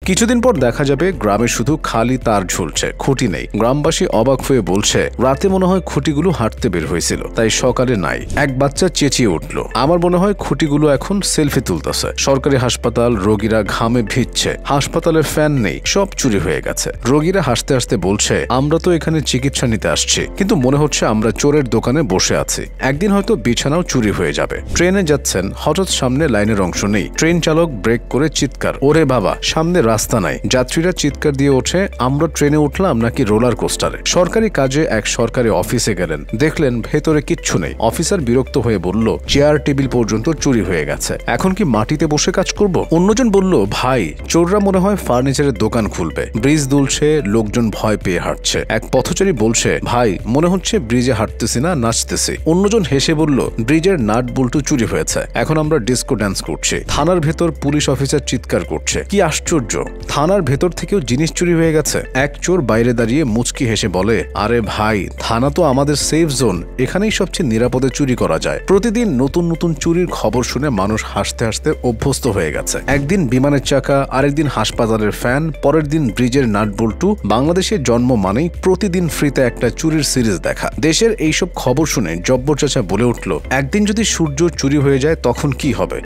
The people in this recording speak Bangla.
কিছুদিন পর দেখা যাবে গ্রামে শুধু খালি তার ঝুলছে, খুঁটি নেই। গ্রামবাসী অবাক হয়ে বলছে, রাতে মনে হয় খুঁটিগুলো হাঁটতে বের হয়েছিল, তাই সকালে নাই। এক বাচ্চা চেঁচিয়ে উঠল, আমার মনে হয় খুঁটিগুলো এখন সেলফি তুলতেছে। সরকারি হাসপাতাল, রোগীরা ঘামে ভিজছে, হাসপাতালের ফ্যান নেই, সব চুরি হয়ে গেছে। রোগীরা হাসতে হাসতে বলছে, আমরা তো এখানে চিকিৎসা নিতে আসছি, কিন্তু মনে হচ্ছে আমরা চোরের দোকানে বসে আছি। একদিন হয়তো বিছানাও চুরি হয়ে যাবে। ট্রেনে যাচ্ছেন, হঠাৎ সামনে লাইনের অংশ নেই। ট্রেন চালক ব্রেক করে চিৎকার, ওরে বাবা, সামনে রাস্তা নাই। যাত্রীরা চিৎকার দিয়ে ওঠে, আমরা ট্রেনে উঠলাম নাকি রোলার কোস্টারে। সরকারি কাজে এক সরকারি অফিসে গেলেন, দেখলেন ভেতরে কিচ্ছু নেই। অফিসার বিরক্ত হয়ে বলল, চেয়ার টেবিল পর্যন্ত চুরি হয়ে গেছে, এখন কি মাটিতে বসে কাজ করব? অন্যজন বলল, ভাই, চোররা মনে হয় ফার্নিচারের দোকান খুলবে। ব্রিজ দুলছে, লোকজন ভয় পেয়ে হাঁটছে। এক পথচারী বলছে, ভাই, মনে হচ্ছে ব্রিজে হাঁটতেছি না, নাচতেছি। অন্যজন হেসে বলল, ব্রিজের নাট বল্টু চুরি হয়েছে, এখন আমরা ডিস্কো ড্যান্স করছি। থানার ভেতর পুলিশ অফিসার চিৎকার করছে, কি আশ্চর্য, থানার ভেতর থেকেও জিনিস চুরি হয়ে গেছে। এক চোর বাইরে দাঁড়িয়ে মুচকি হেসে বলে, আরে ভাই, থানা তো আমাদের সেফ জোন, এখানেই সবচেয়ে নিরাপদে চুরি করা যায়। প্রতিদিন নতুন নতুন চুরির খবর শুনে মানুষ হাসতে হাসতে অভ্যস্ত হয়ে গেছে। একদিন বিমানের চাকা, আরেকদিন হাসপাতালের ফ্যান, পরের দিন ব্রিজের নাট বল্টু। বাংলাদেশের জন্ম মানেই প্রতিদিন ফ্রিতে একটা চুরির সিরিজ দেখা। দেশের এইসব খবর শুনে জব্বর চাচা বলে উঠল, একদিন যদি সূর্য চুরি হয়ে যায় তখন কি হবে?